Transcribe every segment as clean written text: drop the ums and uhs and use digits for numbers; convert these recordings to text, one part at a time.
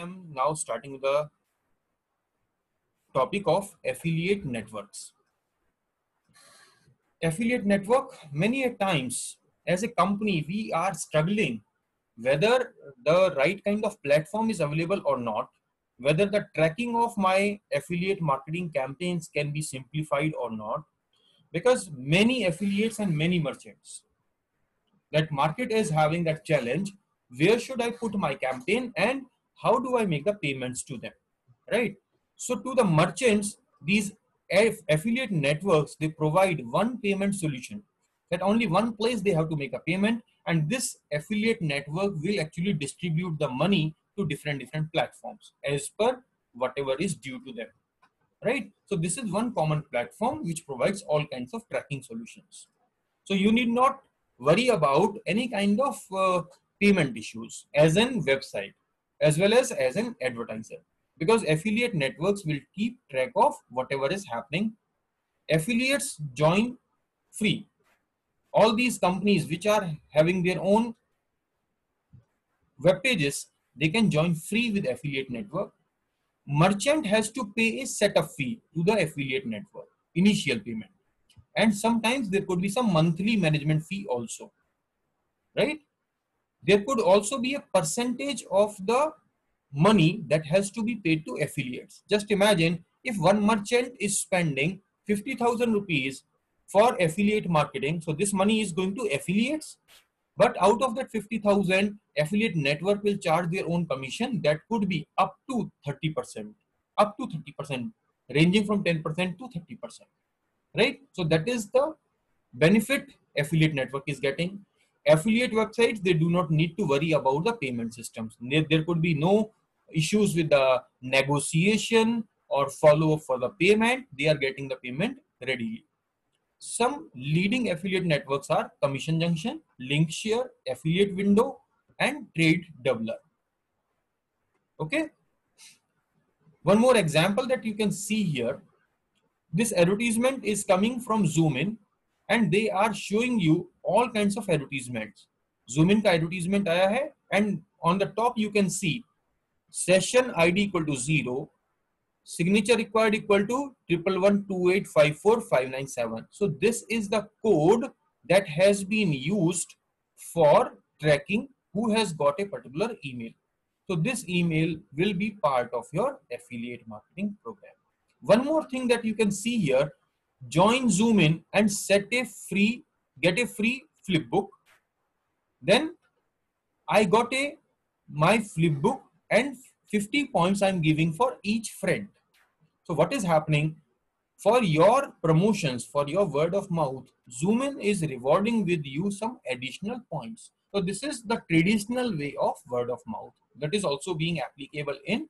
am now starting the topic of affiliate networks. Affiliate network, many a times as a company, we are struggling whether the right kind of platform is available or not, whether the tracking of my affiliate marketing campaigns can be simplified or not, because many affiliates and many merchants, that market is having that challenge. Where should I put my campaign and how do I make the payments to them, right? So to the merchants, these affiliate networks, they provide one payment solution, that only one place they have to make a payment, and this affiliate network will actually distribute the money to different platforms as per whatever is due to them, right? So this is one common platform which provides all kinds of tracking solutions. So you need not worry about any kind of payment issues as an website as well as an advertiser, because affiliate networks will keep track of whatever is happening. Affiliates join free. All these companies which are having their own web pages, they can join free with affiliate network. Merchant has to pay a setup fee to the affiliate network, initial payment, and sometimes there could be some monthly management fee also, right? There could also be a percentage of the money that has to be paid to affiliates. Just imagine if one merchant is spending 50,000 rupees for affiliate marketing, so this money is going to affiliates, but out of that 50,000, affiliate network will charge their own commission that could be up to 30%, ranging from 10% to 30%, right? So that is the benefit affiliate network is getting. Affiliate websites, they do not need to worry about the payment systems. There could be no issues with the negotiation or follow up for the payment. They are getting the payment readily. Some leading affiliate networks are Commission Junction, Linkshare, Affiliate Window, and Trade Doubler. Okay. One more example that you can see here. This advertisement is coming from Zoomin, and they are showing you all kinds of advertisements. Zoomin का advertisement आया है, and on the top you can see session ID equal to 0, signature required equal to 11128545997. So this is the code that has been used for tracking who has got a particular email. So this email will be part of your affiliate marketing program. One more thing that you can see here, join Zoomin and get a free flipbook. Then I got my flipbook and 50 points I'm giving for each friend. So what is happening for your promotions, for your word of mouth, Zoomin is rewarding with you some additional points. So this is the traditional way of word of mouth that is also being applicable in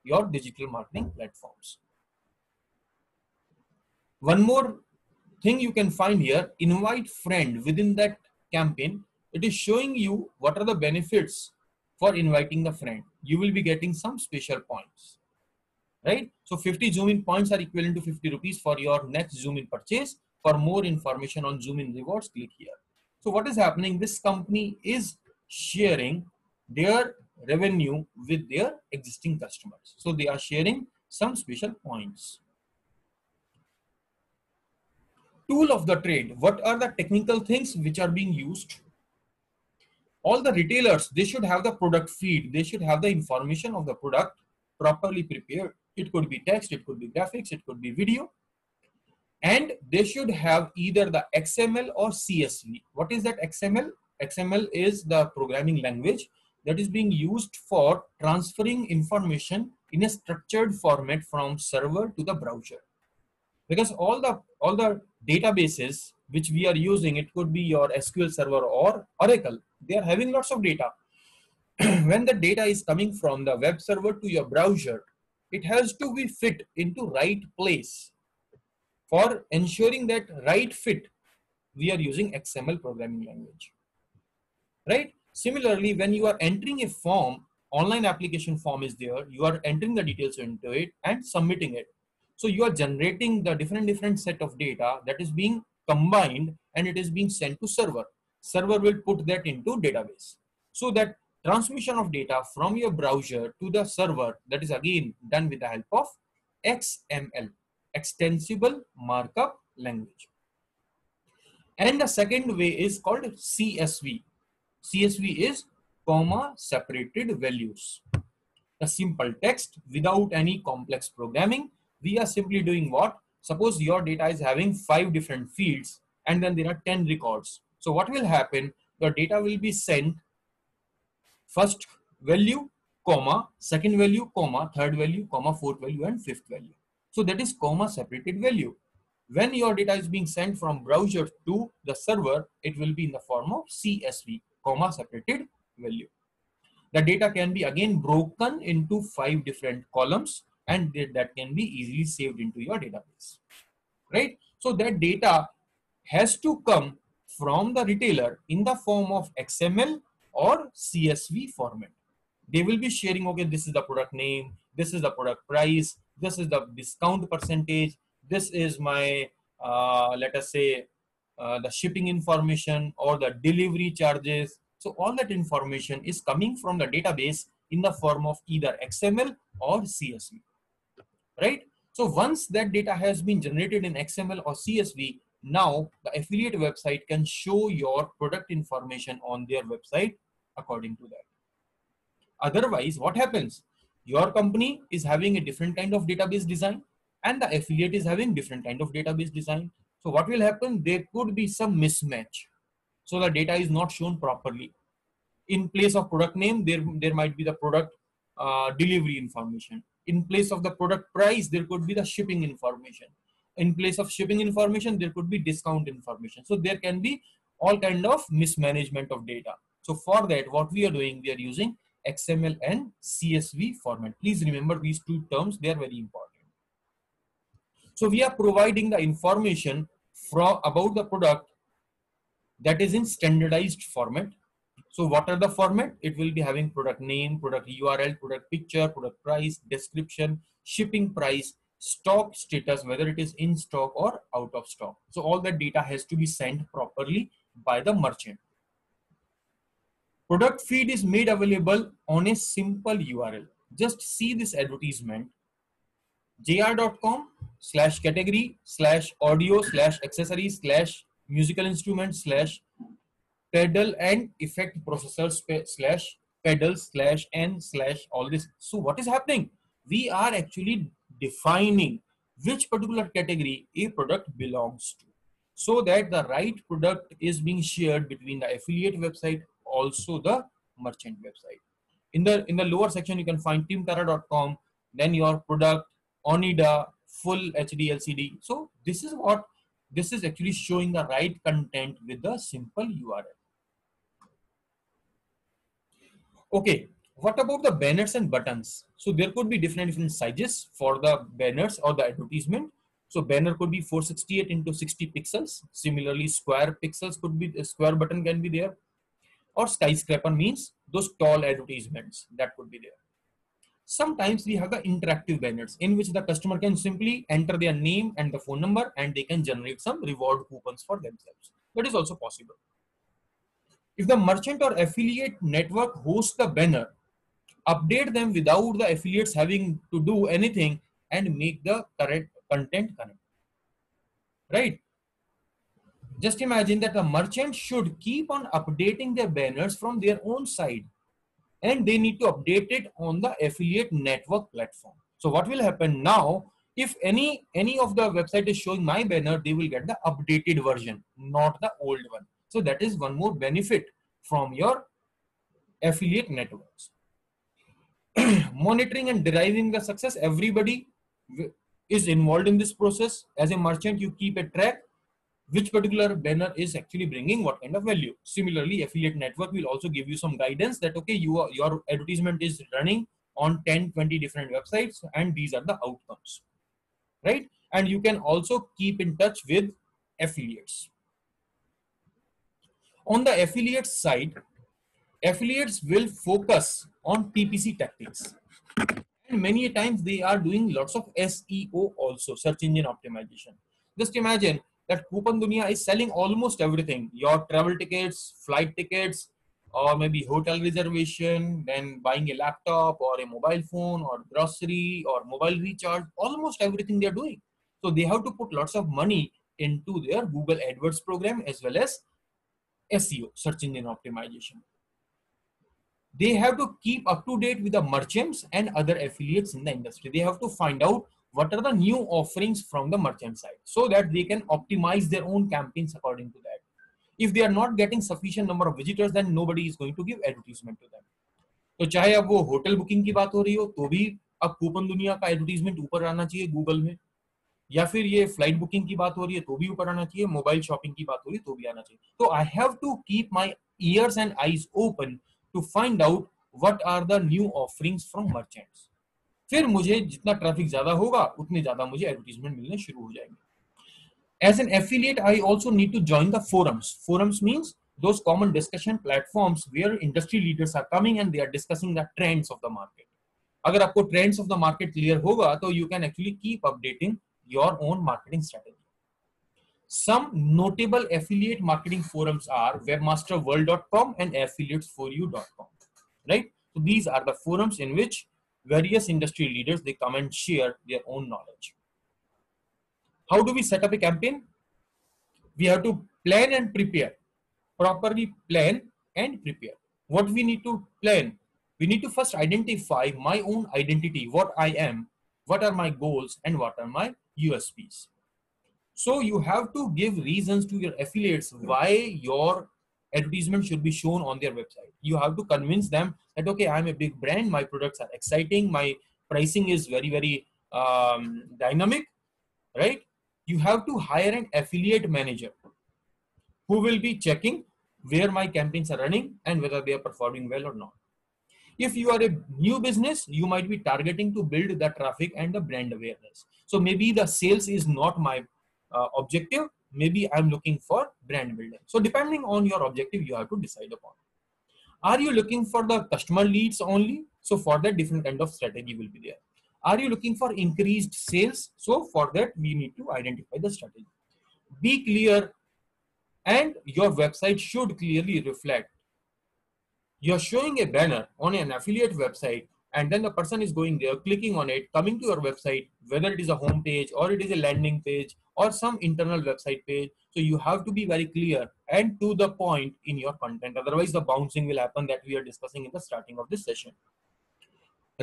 your digital marketing platforms. One more thing you can find here, invite friend. Within that campaign, it is showing you what are the benefits for inviting the friend. You will be getting some special points, right? So 50 Zoomin points are equivalent to 50 rupees for your next Zoomin purchase. For more information on Zoomin rewards, click here. So what is happening? This company is sharing their revenue with their existing customers. So they are sharing some special points. Tool of the trade. What are the technical things which are being used? All the retailers, they should have the product feed. They should have the information of the product properly prepared. It could be text, it could be graphics, it could be video. And they should have either the XML or CSV. What is that XML? XML is the programming language that is being used for transferring information in a structured format from server to the browser. Because all the databases which we are using, it could be your SQL Server or Oracle, they are having lots of data. When the data is coming from the web server to your browser, it has to be fit into right place. For ensuring that right fit, we are using XML programming language, right? Similarly, when you are entering a form, online application form is there, you are entering the details into it and submitting it. So you are generating the different set of data that is being combined and it is being sent to server. Server will put that into database so that transmission of data from your browser to the server, that is again done with the help of XML, extensible markup language. And the second way is called CSV. CSV is comma separated values. The simple text without any complex programming. We are simply doing what? Suppose your data is having 5 different fields and then there are 10 records. So what will happen? Your data will be sent first value, comma, second value, comma, third value, comma, fourth value, and fifth value. So that is comma separated value. When your data is being sent from browser to the server, it will be in the form of CSV, comma separated value. The data can be again broken into 5 different columns and that can be easily saved into your database, right? So that data has to come from the retailer in the form of XML or CSV format. They will be sharing, okay, this is the product name, this is the product price, this is the discount percentage, this is my, let us say, the shipping information or the delivery charges. So all that information is coming from the database in the form of either XML or CSV, right? So once that data has been generated in XML or CSV, now the affiliate website can show your product information on their website according to that. Otherwise, what happens? Your company is having a different kind of database design and the affiliate is having different kind of database design. So what will happen? There could be some mismatch. So the data is not shown properly. In place of product name, there might be the product delivery information. In place of the product price, there could be the shipping information. In place of shipping information, there could be discount information. So there can be all kind of mismanagement of data. So for that, what we are doing, we are using XML and CSV format. Please remember these two terms, they are very important. So we are providing the information about the product that is in standardized format. So what are the format? It will be having product name, product URL, product picture, product price, description, shipping price, stock status, whether it is in stock or out of stock. So all that data has to be sent properly by the merchant. Product feed is made available on a simple URL. Just see this advertisement, jr.com/category/audio/accessories/musical instruments/pedal and effect processors/pedal/n/all this. So what is happening? We are actually defining which particular category a product belongs to, so that the right product is being shared between the affiliate website, also the merchant website. In the lower section, you can find timtara.com, then your product, Onida, full HD LCD. So this is actually showing the right content with the simple URL. Okay, what about the banners and buttons? So there could be different sizes for the banners or the advertisement. So banner could be 468 into 60 pixels. Similarly, square pixels could be, a square button can be there. Or skyscraper means those tall advertisements that could be there. Sometimes we have the interactive banners in which the customer can simply enter their name and the phone number and they can generate some reward coupons for themselves. That is also possible. If the merchant or affiliate network hosts the banner, update them without the affiliates having to do anything and make the correct content correct. Right? Just imagine that the merchant should keep on updating their banners from their own side and they need to update it on the affiliate network platform. So what will happen now, if any of the website is showing my banner, they will get the updated version, not the old one. So that is one more benefit from your affiliate networks. Monitoring and deriving the success, everybody is involved in this process. As a merchant, you keep a track which particular banner is actually bringing what kind of value. Similarly, affiliate network will also give you some guidance that, okay, your advertisement is running on 10-20 different websites and these are the outcomes, right? And you can also keep in touch with affiliates. On the affiliate side, affiliates will focus on PPC tactics. And many times they are doing lots of SEO also, search engine optimization. Just imagine that Coupon Dunia is selling almost everything. Your travel tickets, flight tickets, or maybe hotel reservation, then buying a laptop or a mobile phone or grocery or mobile recharge, almost everything they're doing. So they have to put lots of money into their Google AdWords program as well as SEO, search engine optimization. They have to keep up to date with the merchants and other affiliates in the industry. They have to find out what are the new offerings from the merchant side so that they can optimize their own campaigns according to that. If they are not getting sufficient number of visitors, then nobody is going to give advertisement to them. तो चाहे अब वो hotel booking की बात हो रही हो तो भी अब कूपन दुनिया का एडवर्टीजमेंट ऊपर आना चाहिए गूगल में, या फिर ये फ्लाइट बुकिंग की बात हो रही है तो भी ऊपर आना चाहिए, मोबाइल शॉपिंग की बात हो रही है तो भी आना चाहिए. तो I have to keep my ears and eyes open to find out what are the new offerings from merchants. फिर मुझे जितना ट्रैफिक ज्यादा होगा उतने ज्यादा मुझे एडवर्टीजमेंट मिलने शुरू हो जाएंगे. As an affiliate, I also need to join the forums. Forums means those common discussion platforms where industry leaders are coming and they are discussing the trends of the market. अगर आपको trends of the market clear होगा तो you can actually keep updating your own marketing strategy. Some notable affiliate marketing forums are webmasterworld.com and affiliatesforyou.com. Right? So these are the forums in which various industry leaders they come and share their own knowledge. How do we set up a campaign? We have to plan and prepare. Properly plan and prepare. What we need to plan? We need to first identify my own identity, what I am, what are my goals, and what are my USPs. So you have to give reasons to your affiliates why your advertisement should be shown on their website. You have to convince them that, okay, I'm a big brand, my products are exciting, my pricing is very, very dynamic, right? You have to hire an affiliate manager who will be checking where my campaigns are running and whether they are performing well or not. If you are a new business, you might be targeting to build the traffic and the brand awareness. So maybe the sales is not my objective. Maybe I'm looking for brand building. So depending on your objective, you have to decide upon. Are you looking for the customer leads only? So for that, different kind of strategy will be there. Are you looking for increased sales? So for that, we need to identify the strategy. Be clear, and your website should clearly reflect. You're showing a banner on an affiliate website, and then the person is going there, clicking on it, coming to your website, whether it is a home page or it is a landing page or some internal website page. So you have to be very clear and to the point in your content. Otherwise, the bouncing will happen that we are discussing in the starting of this session.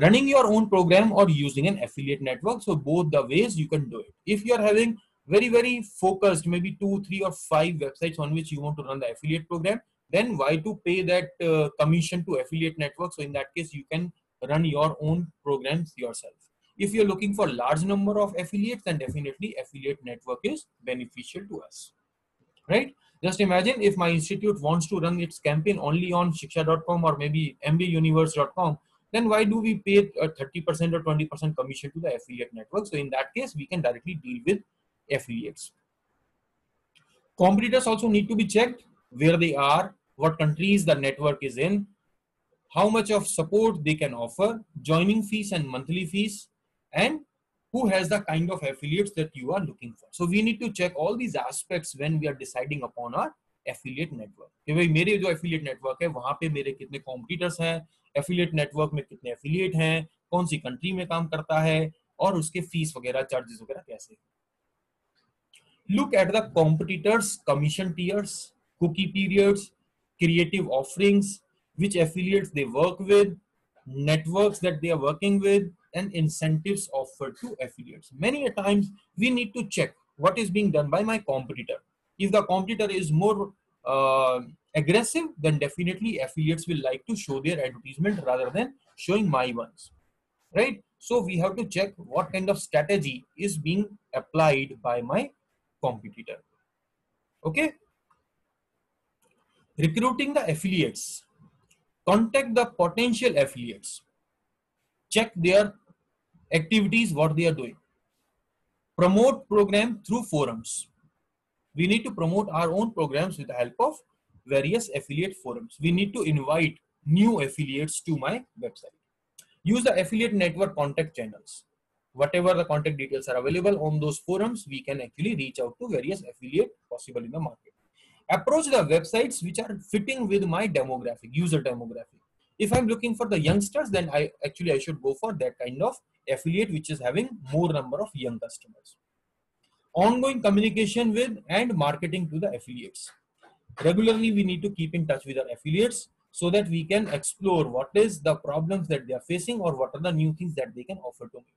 Running your own program or using an affiliate network. So both the ways you can do it. If you are having very, very focused, maybe 2, 3 or 5 websites on which you want to run the affiliate program, then why to pay that commission to affiliate network? So in that case, you can run your own programs yourself. If you're looking for large number of affiliates, then definitely affiliate network is beneficial to us, right? Just imagine if my institute wants to run its campaign only on shiksha.com or maybe mbuniverse.com, then why do we pay a 30% or 20% commission to the affiliate network? So in that case, we can directly deal with affiliates. Competitors also need to be checked, where they are, what countries the network is in, how much of support they can offer, joining fees and monthly fees, and who has the kind of affiliates that you are looking for. So we need to check all these aspects when we are deciding upon our affiliate network. कि भाई मेरे जो affiliate network है वहां पे मेरे कितने competitors हैं, affiliate network में कितने affiliate हैं, कौन सी country में काम करता है और उसके fees वगैरह charges वगैरह कैसे. Look at the competitors' commission tiers, cookie periods, creative offerings, which affiliates they work with, networks that they are working with, and incentives offered to affiliates. Many a times we need to check what is being done by my competitor. If the competitor is more aggressive, then definitely affiliates will like to show their advertisement rather than showing my ones, right? So we have to check what kind of strategy is being applied by my competitor. Okay. Recruiting the affiliates. Contact the potential affiliates. Check their activities, what they are doing. Promote program through forums. We need to promote our own programs with the help of various affiliate forums. We need to invite new affiliates to my website. Use the affiliate network contact channels. Whatever the contact details are available on those forums, we can actually reach out to various affiliate possible in the market. Approach the websites which are fitting with my demographic, user demographic. If I'm looking for the youngsters, then I should go for that kind of affiliate which is having more number of young customers. Ongoing communication with and marketing to the affiliates. Regularly, we need to keep in touch with our affiliates so that we can explore what is the problems that they are facing or what are the new things that they can offer to me.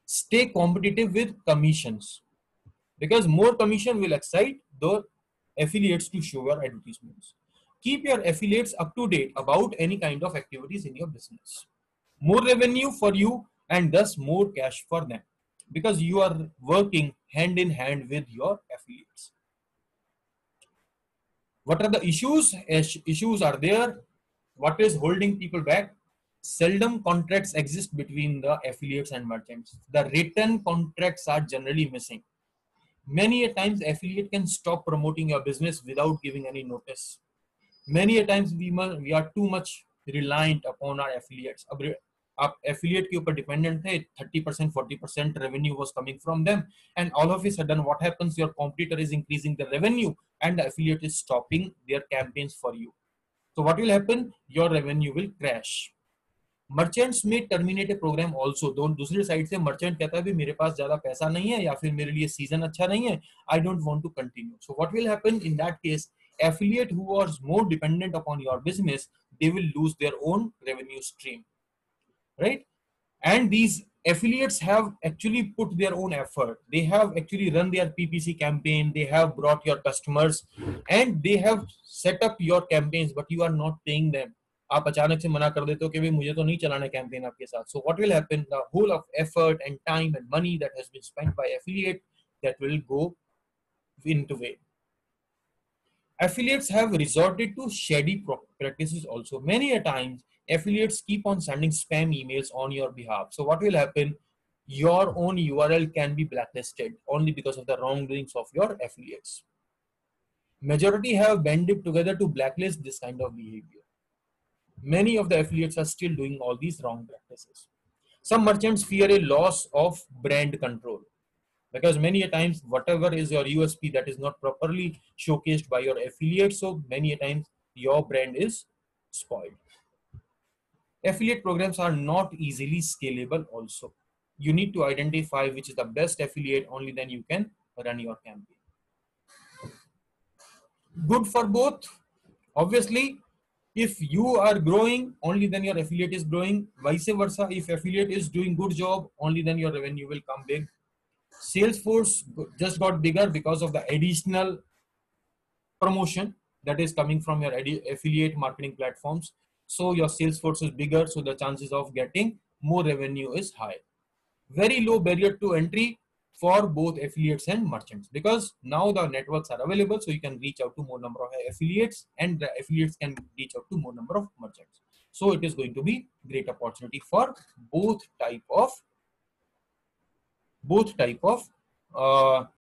Stay competitive with commissions, because more commission will excite the affiliates to show your advertisements. Keep your affiliates up to date about any kind of activities in your business. More revenue for you and thus more cash for them, because you are working hand in hand with your affiliates. What are the issues? Issues are there. What is holding people back? Seldom contracts exist between the affiliates and merchants. The written contracts are generally missing. Many a times affiliate can stop promoting your business without giving any notice. Many a times we are too much reliant upon our affiliates. आप affiliate के ऊपर dependent थे, 30% 40% revenue was coming from them, and all of a sudden what happens, your competitor is increasing the revenue and the affiliate is stopping their campaigns for you. So what will happen? Your revenue will crash. Merchants में terminate programme also, दूसरी side से merchant कहता है भी मेरे पास ज्यादा पैसा नहीं है या फिर मेरे लिए सीजन अच्छा नहीं है, I don't want to continue. So what will happen in that case, affiliate who was more dependent upon your business, they will lose their own revenue stream, right? And these affiliates have actually put their own effort, they have actually run their PPC campaign, they have brought your customers and they have set up your campaigns, but you are not paying them. आप अचानक से मना कर देते हो कि भाई मुझे तो नहीं चलाना कैंपेन आपके साथ. So what will happen, the whole of effort and time and money that has been spent by affiliate, that will go into vain. Affiliates have resorted to shady practices also. Many a times affiliates keep on sending spam emails on your behalf. So what will happen, your own URL can be blacklisted only because of the wrongdoings of your affiliates. Majority have banded together to blacklist this kind of behavior. Many of the affiliates are still doing all these wrong practices. Some merchants fear a loss of brand control, because many a times whatever is your USP, that is not properly showcased by your affiliate, so many a times your brand is spoiled. Affiliate programs are not easily scalable also. You need to identify which is the best affiliate, only then you can run your campaign. Good for both. Obviously, if you are growing, only then your affiliate is growing. Vice versa, if affiliate is doing good job, only then your revenue will come big. Salesforce just got bigger because of the additional promotion that is coming from your affiliate marketing platforms. So your Salesforce is bigger, so the chances of getting more revenue is high. Very low barrier to entry for both affiliates and merchants, because now the networks are available, so you can reach out to more number of affiliates and the affiliates can reach out to more number of merchants. So it is going to be great opportunity for both type of